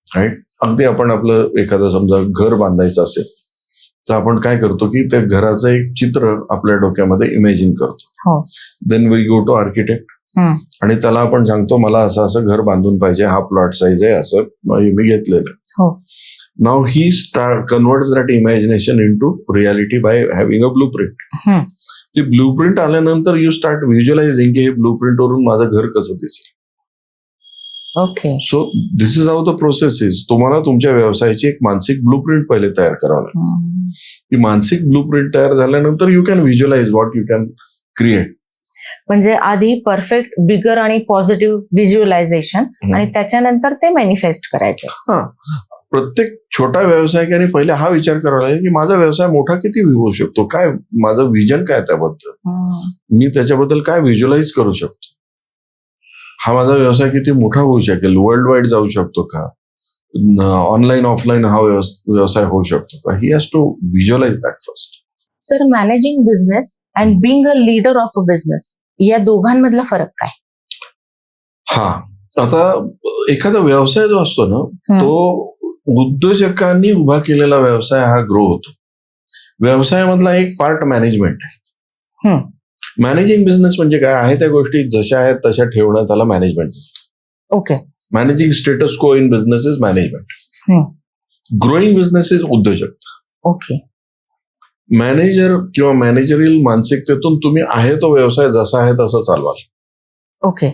A: Right. अगदी आपण आपलं एखादं समजा घर बांधायचं असेल तर आपण काय करतो की त्या घराचं एक चित्र आपल्या डोक्यामध्ये इमॅजिन करतो. Then we go to architect आणि त्याला आपण सांगतो मला असं असं घर बांधून पाहिजे, हा प्लॉट साईज आहे, असं मी घेतलेलं आहे. Now he converts that imagination in to reality by having a blue print. ती ब्लू प्रिंट आल्यानंतर यू स्टार्ट व्हिज्युअलायझिंग की हे ब्लू प्रिंट वरून माझं घर कसं दिसेल.
B: Okay.
A: So this is how the process is. तुम्हाला तुमच्या व्यवसायाची एक मानसिक ब्लू प्रिंट पहिले तयार करावं लागेल. ती मानसिक ब्लू प्रिंट तयार झाल्यानंतर you can visualise what you can create.
B: म्हणजे आधी परफेक्ट बिगर आणि पॉझिटिव्ह व्हिज्युअलायझेशन आणि त्याच्यानंतर ते मॅनिफेस्ट करायचं.
A: हा, प्रत्येक छोटा व्यावसायिकाने पहिले हा विचार करावा लागेल की माझा व्यवसाय मोठा किती होऊ शकतो, काय माझं विजन काय त्याबद्दल, मी त्याच्याबद्दल काय व्हिज्युअलाइज करू शकतो, हा माझा व्यवसाय किती मोठा होऊ शकेल, वर्ल्ड वाईड जाऊ शकतो का, ऑनलाईन ऑफलाईन हा व्यवसाय होऊ शकतो का. He has to visualise that first.
B: Sir, managing business and being a leader of a business या दोघांमधला फरक काय?
A: हा, आता एखादा व्यवसाय जो असतो ना तो उद्योजकांनी उभा केलेला व्यवसाय हा ग्रो होतो. व्यवसायामधला एक पार्ट मॅनेजमेंट आहे. मॅनेजिंग बिझनेस म्हणजे काय आहे, त्या गोष्टी जशा आहेत तशा ठेवणं, त्याला मॅनेजमेंट.
B: ओके.
A: मॅनेजिंग स्टेटस को in business is management. Growing business is उद्योजकता.
B: ओके.
A: मॅनेजर किंवा मॅनेजरियल मानसिकतेतून तुम्ही आहे तो व्यवसाय जसा आहे तसा चालवाल.
B: ओके.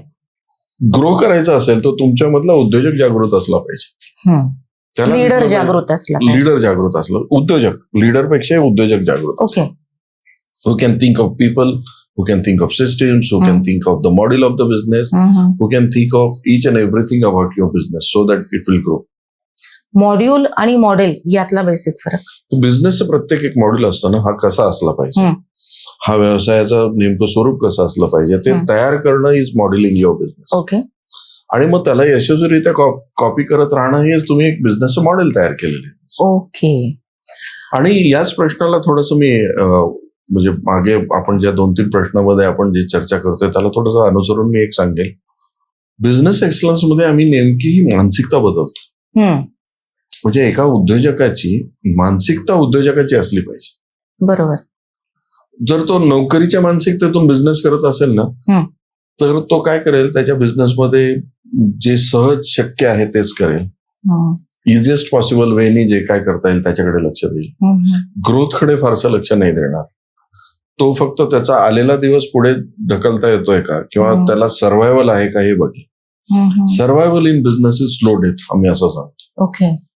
A: ग्रो करायचा असेल तर तुमच्यामधला उद्योजक जागृत असला पाहिजे.
B: लीडर जागृत असला,
A: लीडर जागृत असलं, उद्योजक लीडरपेक्षा उद्योजक जागृत.
B: Okay.
A: who can think of people, who can think of systems, who can think of the model of the business, who can think of each and everything about your business so that it will grow.
B: Module आणि मॉडेल यातला बेसिक फरक.
A: बिझनेसचं प्रत्येक एक मॉडेल असतं ना, हा कसा असला पाहिजे, हा व्यवसायाचं नेमकं स्वरूप कसं असलं पाहिजे ते तयार करणं is modelling your business.
B: Okay.
A: आणि मग त्याला यशस्वीरित्या कॉपी करत राहणं हे तुम्ही एक बिझनेसचं मॉडेल तयार केलेलं आहे.
B: ओके.
A: आणि याच प्रश्नाला थोडंसं मी म्हणजे मागे आपण ज्या 2-3 प्रश्नामध्ये आपण जी चर्चा करतोय त्याला थोडंसं अनुसरून मी एक सांगेल. बिझनेस एक्सलन्स मध्ये आम्ही नेमकी ही मानसिकता बदलतो. म्हणजे एका उद्योजकाची मानसिकता उद्योजकाची असली पाहिजे.
B: बरोबर.
A: जर तो नोकरीच्या मानसिकतेतून बिझनेस करत असेल ना, तर तो काय करेल, त्याच्या बिझनेसमध्ये जे सहज शक्य आहे तेच करेल. इझिएस्ट पॉसिबल वेनी जे काय करता येईल त्याच्याकडे लक्ष देईल. ग्रोथकडे फारसं लक्ष नाही देणार. तो फक्त त्याचा आलेला दिवस पुढे ढकलता येतोय का किंवा त्याला सर्व्हायव्हल आहे का हे बघेल. Survival in business is slow death, आम्ही असं सांगतो.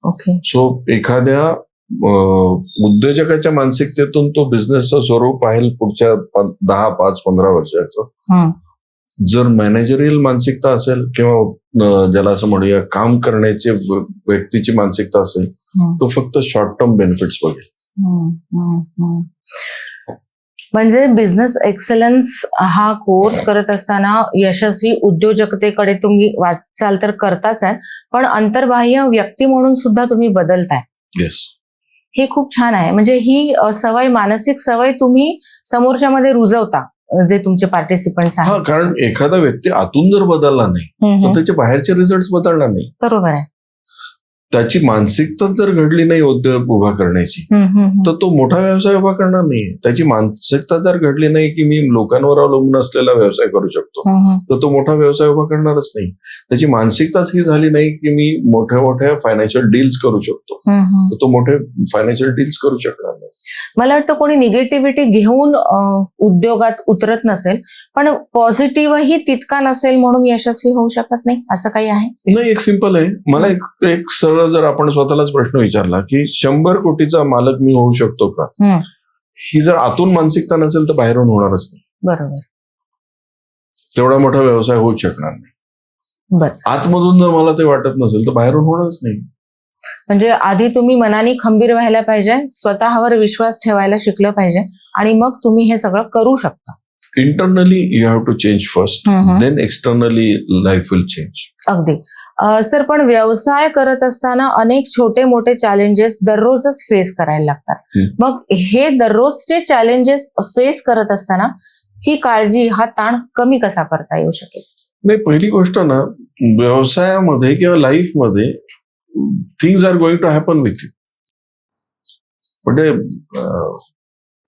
B: ओके.
A: सो एखाद्या उद्योजकाच्या मानसिकतेतून तो बिझनेसचं स्वरूप पाहिल पुढच्या 10, 5, 15 वर्षाचं. जर मॅनेजरियल मानसिकता असेल किंवा ज्याला असं म्हणूया काम करण्याची व्यक्तीची मानसिकता असेल, तो फक्त शॉर्ट टर्म बेनिफिट्स बघेल.
B: म्हणजे बिझनेस एक्सलन्स हा कोर्स करत असताना यशस्वी उद्योजकतेकडे तुम्ही वाटचाल तर करताच आहे, पण अंतर्बाह्य व्यक्ती म्हणून सुद्धा तुम्ही बदलताय.
A: येस,
B: हे खूप छान आहे. म्हणजे ही सवय, मानसिक सवय तुम्ही समोरच्या मध्ये रुजवता, जे तुमचे पार्टिसिपंट्स आहेत.
A: कारण एखादा व्यक्ती आतून जर बदलला नाही तर त्याचे बाहेरचे रिझल्ट बदलणार नाही.
B: बरोबर आहे.
A: त्याची मानसिकता जर घडली नाही उद्योग उभा करण्याची, तर तो मोठा व्यवसाय उभा करणार नाही. त्याची मानसिकता जर घडली नाही की मी लोकांवर अवलंबून असलेला व्यवसाय करू शकतो, तर तो मोठा व्यवसाय उभा करणारच नाही. त्याची मानसिकताच ही झाली नाही की मी मोठ्या मोठ्या फायनान्शियल डील्स करू शकतो, तर तो मोठे फायनान्शियल डील्स करू शकणार नाही.
B: मला वाटतं कोणी निगेटिव्हिटी घेऊन उद्योगात उतरत नसेल, पण पॉझिटिव्हही तितका नसेल म्हणून यशस्वी होऊ शकत नाही, असं काही आहे?
A: नाही, एक सिंपल आहे. मला एक सरळ जर आपण स्वतःलाच प्रश्न विचारला की 100 कोटीचा मालक मी होऊ शकतो का, ही जर आतून मानसिकता नसेल तर बाहेरून होणारच नाही.
B: बरोबर.
A: तेवढा मोठा व्यवसाय होऊ शकणार नाही. आतमधून जर मला ते वाटत नसेल तर बाहेरून होणारच नाही.
B: म्हणजे आधी तुम्ही मनाने खंबीर व्हायला पाहिजे, स्वतःवर विश्वास ठेवायला शिकलं पाहिजे, आणि मग तुम्ही हे सगळं करू शकता.
A: Internally you have to change first, then externally life will change.
B: अगदी. सर, पण व्यवसाय करत असताना अनेक छोटे मोठे चॅलेंजेस दररोजच फेस करायला लागतात. मग हे दररोजचे चॅलेंजेस फेस करत असताना ही काळजी, हा ताण कमी कसा करता येऊ शकेल?
A: नाही, पहिली गोष्ट ना, व्यवसायामध्ये किंवा लाईफमध्ये things are going to happen with you. म्हणजे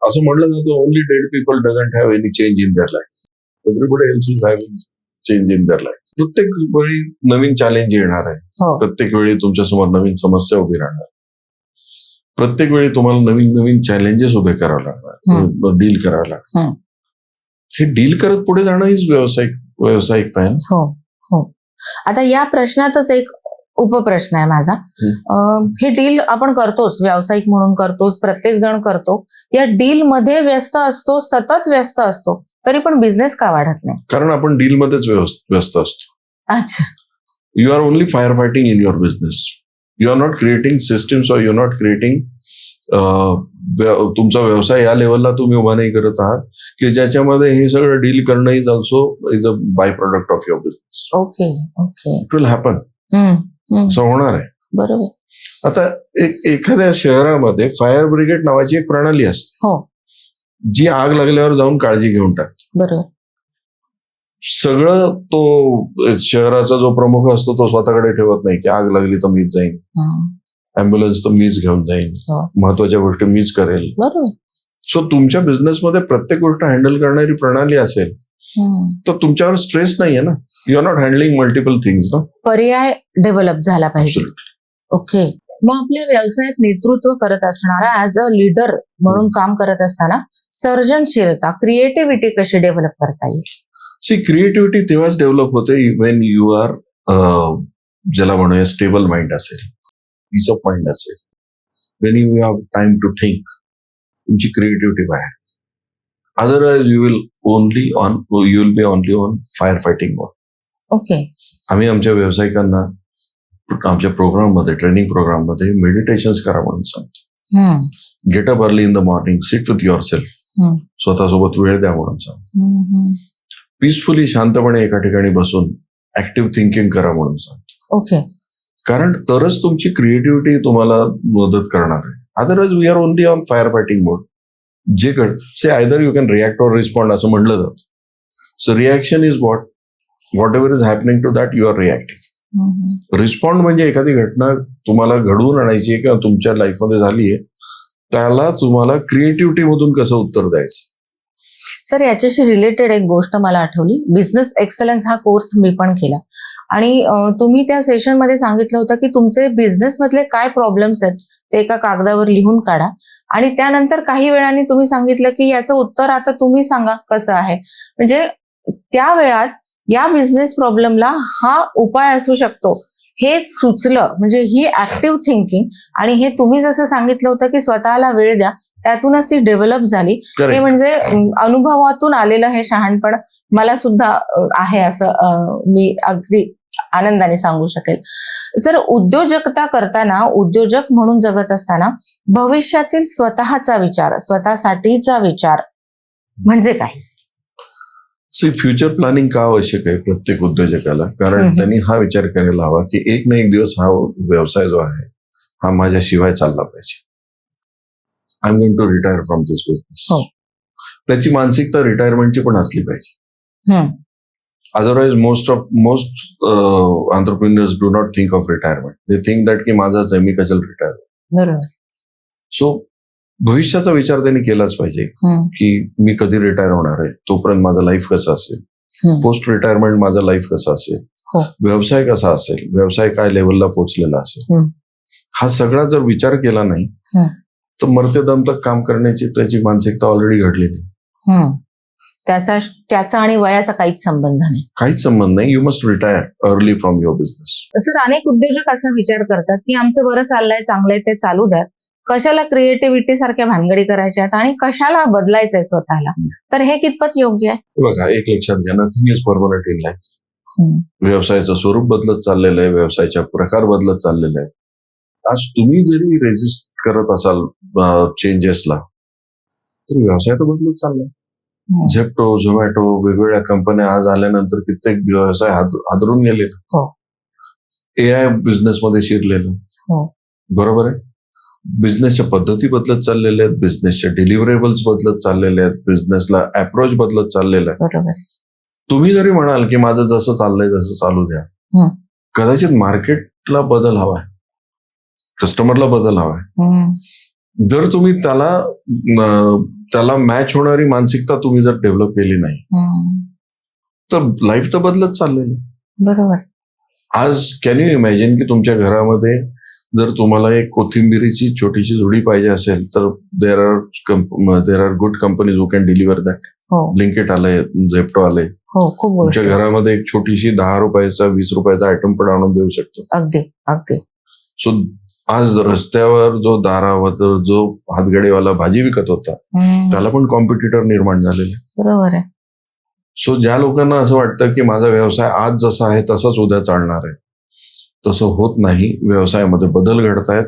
A: असं म्हटलं जातं, only dead people doesn't have any change in their life, everybody else is having change in their life. प्रत्येक वेळी नवीन चॅलेंज येणार आहे. प्रत्येक वेळी तुमच्यासमोर नवीन समस्या उभी राहणार. प्रत्येक वेळी तुम्हाला नवीन नवीन चॅलेंजेस उभे करावे लागणार, डील करावे लागणार. हे डील करत पुढे जाणं हीच व्यावसायिकता आहे.
B: हो. आता या प्रश्नातच एक उपप्रश्न आहे माझा. हे डील आपण करतोच, व्यावसायिक म्हणून करतोच, प्रत्येक जण करतो. या डील मध्ये व्यस्त असतो, सतत व्यस्त असतो, तरी पण बिझनेस का वाढत नाही?
A: कारण आपण डील मध्येच व्यस्त असतो.
B: अच्छा.
A: You are only fire fighting in your business. You are not creating systems, or you are not creating तुमचा व्यवसाय या लेवलला तुम्ही उभा नाही करत आहात की ज्याच्यामध्ये हे सगळं डील करणं is also is a by product of your business.
B: Okay.
A: It will happen. असं होणार आहे.
B: बरोबर.
A: आता एखाद्या शहरामध्ये फायर ब्रिगेड नावाची एक प्रणाली असते, जी आग लागल्यावर जाऊन काळजी घेऊन टाकते.
B: बरोबर.
A: सगळं तो शहराचा जो प्रमुख असतो तो स्वतःकडे ठेवत नाही की आग लागली तर मीच जाईन, अँब्युलन्स तर मीच घेऊन जाईन, महत्वाच्या गोष्टी मीच करेल.
B: बरोबर.
A: सो तुमच्या बिझनेसमध्ये प्रत्येक गोष्ट हँडल करणारी प्रणाली असेल तर तुमच्यावर स्ट्रेस नाहीये ना. You are not handling multiple things ना.
B: पर्याय डेव्हलप झाला पाहिजे. ओके. मग आपल्या व्यवसायात नेतृत्व करत असणारा ऍज अ लीडर म्हणून काम करत असताना सर्जनशीलता, क्रिएटिव्हिटी कशी डेव्हलप करता येईल?
A: सी, क्रिएटिव्हिटी तेव्हाच डेव्हलप होते वेन यू आर, ज्याला म्हणूया स्टेबल माइंड असेल, पीस ऑफ माइंड असेल, when you have time to think, तुमची क्रिएटिव्हिटी बाहेर. Otherwise you will be only on fire fighting mode.
B: Okay.
A: आम्ही आमच्या व्यावसायिकांना आमच्या प्रोग्राममध्ये, ट्रेनिंग प्रोग्राममध्ये मेडिटेशन्स करा म्हणून सांगतो. Get up early in the morning, sit with your self, स्वतःसोबत वेळ द्या म्हणून सांगतो. पीसफुली, शांतपणे एका ठिकाणी बसून ऍक्टिव्ह थिंकिंग करा म्हणून सांगतो.
B: ओके.
A: कारण तरच तुमची क्रिएटिव्हिटी तुम्हाला मदत करणार आहे. Otherwise we are only on fire fighting mode. जे say either you can react or respond असं म्हटलं जातं. So reaction is whatever is happening to that you are reacting. Respond म्हणजे एखादी घटना तुम्हाला घडवून आणायची आहे किंवा तुमच्या लाईफमध्ये झाली आहे, त्याला तुम्हाला क्रिएटिव्हिटी मधून कसं उत्तर द्यायचं.
B: सर, याच्याशी रिलेटेड एक गोष्ट मला आठवली. बिझनेस एक्सलन्स हा कोर्स मी पण केला आणि तुम्ही त्या सेशनमध्ये सांगितलं होतं की तुमचे बिझनेस मधले काय प्रॉब्लेम्स आहेत ते एका कागदावर लिहून काढा आणि त्यानंतर काही वेळाने तुम्ही सांगितलं की याचं उत्तर आता तुम्ही सांगा कसं आहे. म्हणजे त्या वेळात या बिझनेस प्रॉब्लेमला हा उपाय असू शकतो हे सुचलं. म्हणजे ही ऍक्टिव्ह थिंकिंग आणि हे तुम्ही जसं सांगितलं होतं की स्वतःला वेळ द्या, त्यातूनच ती डेव्हलप झाली. हे म्हणजे अनुभवातून आलेलं हे शहाणपण मला सुद्धा आहे असं मी अगदी आनंदाने सांगू शकेल. सर, उद्योजकता करताना, उद्योजक म्हणून जगत असताना भविष्यातील स्वतःचा विचार, स्वतःसाठीचा विचार म्हणजे काय?
A: फ्युचर प्लॅनिंग का आवश्यक आहे प्रत्येक उद्योजकाला? कारण त्यांनी हा विचार करायला हवा की एक ना एक दिवस हा व्यवसाय जो आहे हा माझ्याशिवाय चालला पाहिजे. I am going to retire from this business. त्याची मानसिकता रिटायरमेंटची पण असली पाहिजे. Otherwise most entrepreneurs do not think of retirement. They think that की माझाच आहे, मी कशाला रिटायर.
B: बरोबर.
A: सो भविष्याचा विचार त्यांनी केलाच पाहिजे की मी कधी रिटायर होणार आहे, तोपर्यंत माझं लाईफ कसं असेल, पोस्ट रिटायरमेंट माझं लाईफ कसं असेल, व्यवसाय कसा असेल, व्यवसाय काय लेवलला पोहोचलेला असेल. हा सगळा जर विचार केला नाही तर मरते दम तक काम करण्याची त्याची मानसिकता ऑलरेडी घडलेली.
B: त्याचा आणि वयाचा काहीच संबंध नाही.
A: काहीच संबंध नाही. You must retire early from your business.
B: Sir, अनेक उद्योजक असा विचार करतात की आमचं बरं चाललंय, चांगलंय, ते चालू द्यात, कशाला क्रिएटिव्हिटी सारख्या भानगडी करायच्यात आणि कशाला बदलायचंय स्वतःला. तर हे कितपत योग्य आहे?
A: बघा, एक लक्षात घ्या, nothing is permanent in life. व्यवसायाचं स्वरूप बदलत चाललेलं आहे, व्यवसायाचा प्रकार बदलत चाललेला आहे. आज तुम्ही जरी रेजिस्ट करत असाल चेंजेसला तर व्यवसाय तर बदलत चाललाय. झेप्टो, झोमॅटो, वेगवेगळ्या कंपन्या आज आल्यानंतर कित्येक व्यवसाय हादरून गेले. AI बिझनेस मध्ये शिरलेलं. बरोबर आहे. बिझनेसच्या पद्धती बदलत चाललेल्या आहेत, बिझनेसच्या डिलिव्हरेबल्स बदलत चाललेले आहेत, बिझनेसला अप्रोच बदलत चाललेला आहे. तुम्ही जरी म्हणाल की माझं जसं चाललंय तसं चालू द्या, कदाचित मार्केटला बदल हवाय, कस्टमरला बदल हवाय. जर तुम्ही त्याला मॅच होणारी मानसिकता तुम्ही जर डेव्हलप केली नाही तर लाईफ तर बदलत चाललेली.
B: बरोबर.
A: आज कॅन यू इमॅजिन की तुमच्या घरामध्ये जर तुम्हाला एक कोथिंबिरीची छोटीशी जुडी पाहिजे असेल तर there are good companies who can deliver that. Blinkit आलंय, झेप्टो आलंय. तुमच्या घरामध्ये एक छोटीशी 10 रुपयाचा 20 रुपयाचा आयटम पण आणून देऊ शकतो.
B: अगदी अगदी.
A: सो आज रस्त्यावर जो दारावर जो हातगाडीवाला भाजी विकत होता त्याला पण कॉम्पिटिटर निर्माण झालेले.
B: बरोबर आहे.
A: सो ज्या लोकांना असं वाटतं की माझा व्यवसाय आज जसा आहे तसाच उद्या चालणार आहे, तसं होत नाही. व्यवसायामध्ये बदल घडतायत.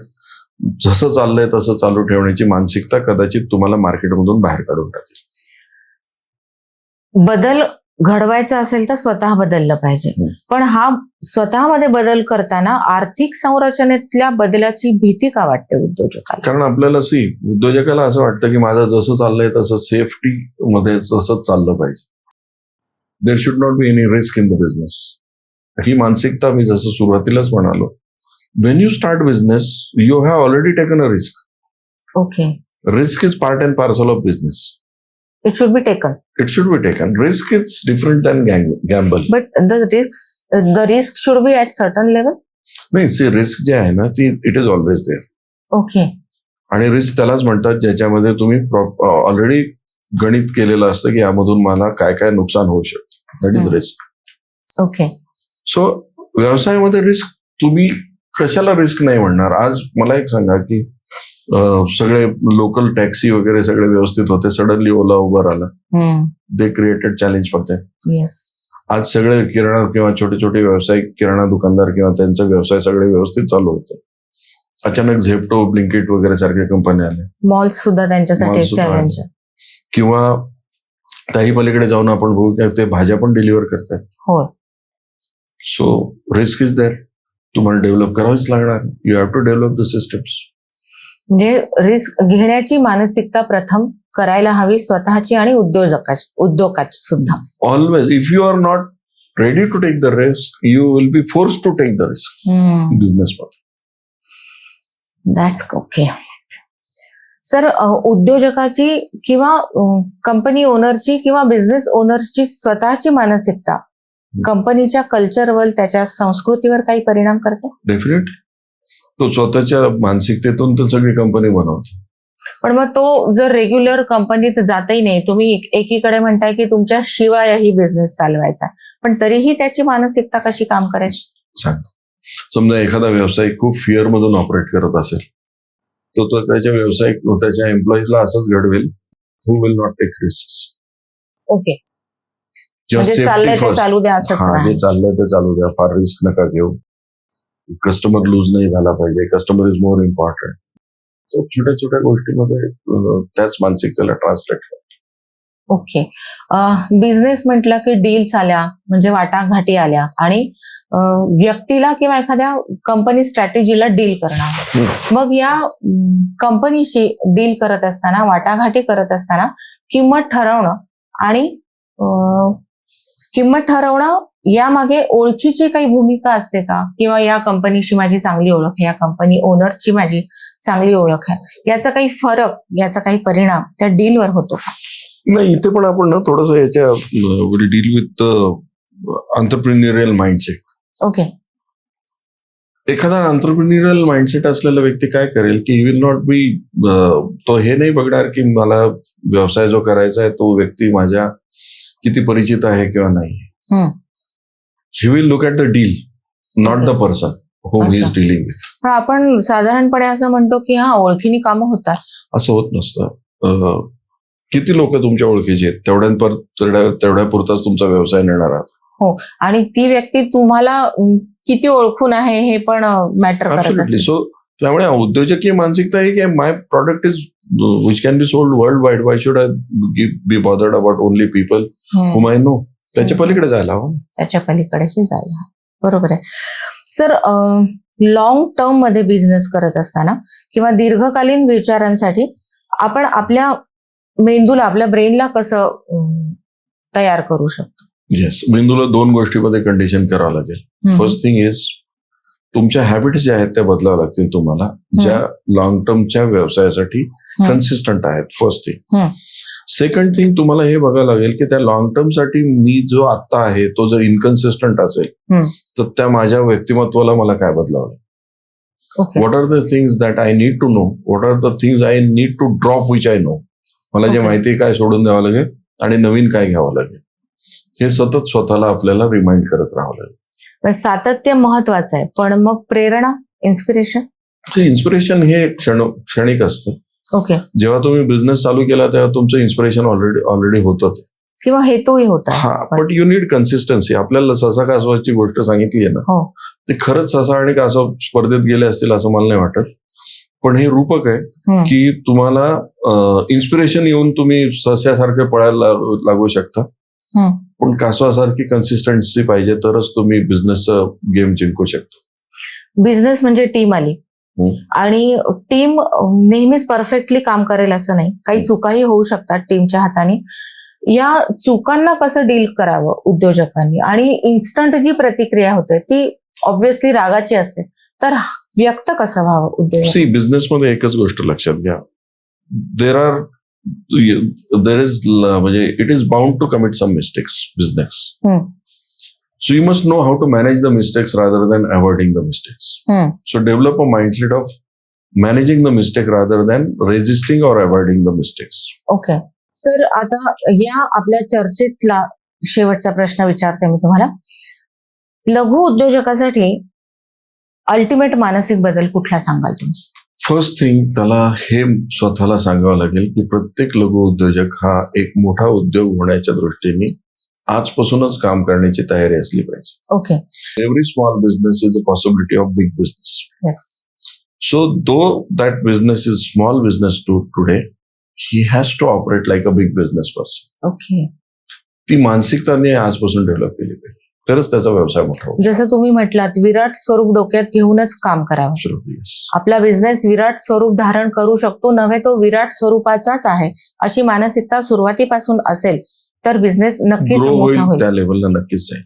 A: जसं चाललंय तसं चालू ठेवण्याची मानसिकता कदाचित तुम्हाला मार्केटमधून बाहेर काढून टाकेल.
B: बदल घडवायचा असेल तर स्वतः बदललं पाहिजे. पण हा स्वतःमध्ये बदल करताना आर्थिक संरचनेतल्या बदलाची भीती का वाटते उद्योजकाला?
A: कारण आपल्याला उद्योजकाला असं वाटतं की माझं जसं चाललंय तसं सेफ्टी मध्ये तसंच चाललं पाहिजे. There should not be any risk in the business. ही मानसिकता मी जसं सुरुवातीलाच म्हणालो, when you start business you have already taken a risk.
B: Okay.
A: Risk is part and parcel of business.
B: It should be taken.
A: It should be taken. Risk is different than gamble.
B: But the risk should be at certain level.
A: नाही, रिस्क जे आहे ना ती it is always there.
B: Okay.
A: आणि रिस्क त्यालाच म्हणतात ज्याच्यामध्ये तुम्ही ऑलरेडी गणित केलेलं असतं की यामधून मला काय काय नुकसान होऊ शकतं. That is risk.
B: Okay.
A: So व्यवसायामध्ये रिस्क तुम्ही कशाला रिस्क नाही म्हणणार? आज मला एक सांगा की सगळे लोकल टॅक्सी वगैरे सगळे व्यवस्थित होते, सडनली ओला उबर आला. They created challenge for that.
B: Yes.
A: आज सगळे किराणा किंवा छोटे छोटे व्यावसायिक किराणा दुकानदार किंवा त्यांचा व्यवसाय सगळे व्यवस्थित चालू होते. अचानक झेप्टो, ब्लिंकिट वगैरे सारख्या कंपन्या आल्या.
B: मॉल्स सुद्धा त्यांच्यासाठी चॅलेंज.
A: किंवा त्याही पलीकडे जाऊन आपण बघू की ते भाज्या पण डिलिव्हर करतात.
B: हो.
A: So risk is there. तुम्हाला डेव्हलप करावीच लागणार. You have to develop the systems.
B: म्हणजे रिस्क घेण्याची मानसिकता प्रथम करायला हवी स्वतःची आणि उद्योगाची सुद्धा.
A: Always, if you are not ready to take the risk, you will be forced to take the risk. Business मध्ये.
B: That's okay. सर, उद्योजकाची किंवा कंपनी ओनरची किंवा बिझनेस ओनरची स्वतःची मानसिकता कंपनीच्या कल्चरवर, त्याच्या संस्कृतीवर काही परिणाम करते?
A: डेफिनेट. तो स्वतःच्या मानसिकतेतून तर सगळी कंपनी बनवते.
B: पण मग तो जर रेग्युलर कंपनीत जातही नाही, तुम्ही एकीकडे म्हणताय की तुमच्या शिवायही बिझनेस चालवायचा, पण तरीही त्याची मानसिकता कशी काम करेल?
A: सांगतो. समजा एखादा व्यावसायिक खूप फिअर मधून ऑपरेट करत असेल, तो त्याच्या व्यावसायिक त्याच्या एम्प्लॉईजला असंच घडवेल, who will not take risk.
B: Okay, म्हणजे चाललंय ते चालू द्या असंच
A: जे
B: राहणार.
A: चाललंय ते चालू द्या, फार रिस्क नका घेऊ, कस्टमर लूज नाही झाला पाहिजे, कस्टमर इज मोर इम्पॉर्टंट. तो छोट्या छोट्या गोष्टीमध्ये त्याच मानसिकतेला ट्रान्सलेट करतो.
B: ओके. बिझनेस म्हटलं की डील्स आल्या म्हणजे वाटाघाटी आल्या आणि व्यक्तीला किंवा एखाद्या कंपनी स्ट्रॅटेजीला डील करणं. मग या कंपनीशी डील करत असताना, वाटाघाटी करत असताना किंमत ठरवणं यामागे ओळखीची काही भूमिका असते का? किंवा या कंपनीशी माझी चांगली ओळख आहे, या कंपनी ओनरची माझी चांगली ओळख आहे, याचा काही फरक, याचा काही परिणाम त्या डीलवर होतो का?
A: नाही, इथे पण आपण ना थोडस याच्या will deal with entrepreneurial mindset.
B: Okay.
A: एखादा एंटरप्रेन्युरियल माइंडसेट असलेला व्यक्ती काय करेल की ही विल नॉट बी, तो हे नाही बघणार की मला व्यवसाय जो करायचा आहे तो व्यक्ती माझ्या किती परिचित आहे किंवा नाही. He will look at the deal, not the person whom he is dealing with.
B: पण आपण साधारणपणे असं म्हणतो की हा ओळखीने कामं होतात.
A: असं होत नसतं. किती लोक तुमच्या ओळखीचे आहेत तेवढ्यापुरताच तुमचा व्यवसाय नेणार आहात.
B: हो, आणि ती व्यक्ती तुम्हाला किती ओळखून आहे हे पण मॅटर करत असते.
A: सो त्यामुळे उद्योजकीय मानसिकता आहे की my product is which can be sold world wide, why should I be bothered about only people whom I know. त्याच्या पलीकडे जायला हवं.
B: त्याच्या पलीकडेही जायला. बरोबर आहे. सर, लॉंग टर्म मध्ये बिझनेस करत असताना किंवा दीर्घकालीन विचारांसाठी आपण आपल्या मेंदूला, आपल्या ब्रेनला कसं तयार करू शकतो?
A: येस, मेंदूला 2 गोष्टीमध्ये कंडिशन करावं लागेल. फर्स्ट थिंग इज तुमच्या हॅबिट्स ज्या आहेत त्या बदलाव्या लागतील तुम्हाला, ज्या लॉंग टर्मच्या व्यवसायासाठी कन्सिस्टंट आहेत. First thing. सेकंड थिंग, तुम्हाला हे बघावं लागेल की त्या लॉंग टर्म साठी मी जो आता आहे तो जर इनकन्सिस्टंट असेल तर त्या माझ्या व्यक्तिमत्वाला मला काय बदलावं लागेल. What are the things that I need to know, what are the things I need to drop which I know. मला जे माहिती काय सोडून द्यावं लागेल आणि नवीन काय घ्यावं लागेल, हे सतत स्वतःला आपल्याला रिमाइंड करत राहावं लागेल.
B: सातत्य महत्वाचं आहे, पण मग प्रेरणा,
A: इन्स्पिरेशन हे क्षणिक असतं.
B: ओके.
A: जेव्हा तुम्ही बिझनेस चालू केला तेव्हा तुमचं इन्स्पिरेशन ऑलरेडी होतं
B: किंवा हेतूही होता.
A: But you need consistency. आपल्याला ससा कासवाची गोष्ट सांगितली आहे ना, ते खरंच ससा आणि कासव स्पर्धेत गेले असतील असं मला नाही वाटत. पण हे रूपक आहे की तुम्हाला इन्स्पिरेशन येऊन तुम्ही सस्यासारखे पळायला लागू शकता, पण कासवासारखी कन्सिस्टन्सी पाहिजे तरच तुम्ही बिझनेसचा गेम जिंकू शकता.
B: बिझनेस म्हणजे टीम आली आणि टीम नेहमीच परफेक्टली काम करेल असं नाही, काही चुकाही होऊ शकतात टीमच्या हाताने. या चुकांना कसं डील करावं उद्योजकांनी, आणि इन्स्टंट जी प्रतिक्रिया होते ती ऑब्व्हियसली रागाची असते, तर व्यक्त कसं व्हावं उद्योजक?
A: बिझनेसमध्ये एकच गोष्ट लक्षात घ्या, देर इज म्हणजे it is bound to commit some mistakes business. So you must know how to manage the mistakes rather than avoiding the mistakes. So develop a mindset of managing the mistake rather than resisting or avoiding the mistakes.
B: Okay. Sir, आता या आपल्या चर्चेतला शेवटचा प्रश्न विचारते मी तुम्हाला. लघु उद्योजकासाठी अल्टिमेट मानसिक बदल कुठला सांगाल तुम्ही?
A: फर्स्ट थिंग, त्याला हे स्वतःला सांगावं लागेल की प्रत्येक लघु उद्योजक हा एक मोठा उद्योग होण्याच्या दृष्टीने आजपासूनच काम करण्याची तयारी असली पाहिजे.
B: Okay.
A: Every small business is a possibility of big business.
B: Yes.
A: So though that business is small business today, he has to operate like a big business person.
B: Okay.
A: ती मानसिकताने आजपासून डेव्हलप केली पाहिजे. तरच त्याचा व्यवसाय मोठा होतो.
B: जसं तुम्ही म्हटलात, विराट स्वरूप डोक्यात घेऊनच काम करावं.
A: Absolutely, yes.
B: आपला बिझनेस विराट स्वरूप धारण करू शकतो, नव्हे तो विराट स्वरूपाचाच आहे अशी मानसिकता सुरुवातीपासून असेल तर बिझनेस नक्कीच
A: ग्रो
B: मोठा
A: होईल,
B: होईल.
A: त्या लेवलला नक्कीच जाईल.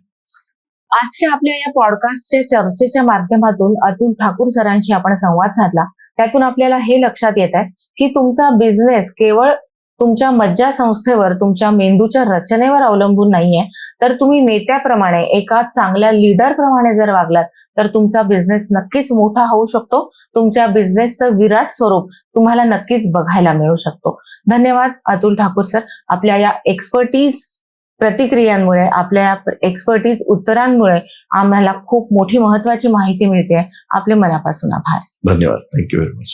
B: आजच्या आपल्या या पॉडकास्टच्या चर्चेच्या माध्यमातून अतुल ठाकूर सरांशी आपण संवाद साधला. त्यातून आपल्याला हे लक्षात येत आहे की तुमचा बिझनेस केवळ तुमच्या मज्जा संस्थेवर, तुमच्या मेंदूच्या रचनेवर अवलंबून नाहीये, तर तुम्ही नेत्याप्रमाणे, एका चांगल्या लीडर प्रमाणे जर वागलात तर तुमचा बिझनेस नक्कीच मोठा होऊ शकतो. तुमच्या बिझनेसचं विराट स्वरूप तुम्हाला नक्कीच बघायला मिळू शकतो. धन्यवाद अतुल ठाकूर सर, आपल्या या एक्सपर्टीज प्रतिक्रियांमुळे, आपल्या एक्सपर्टीज उत्तरांमुळे आम्हाला खूप मोठी महत्वाची माहिती मिळते. आपले मनापासून आभार.
A: धन्यवाद. Thank you very much.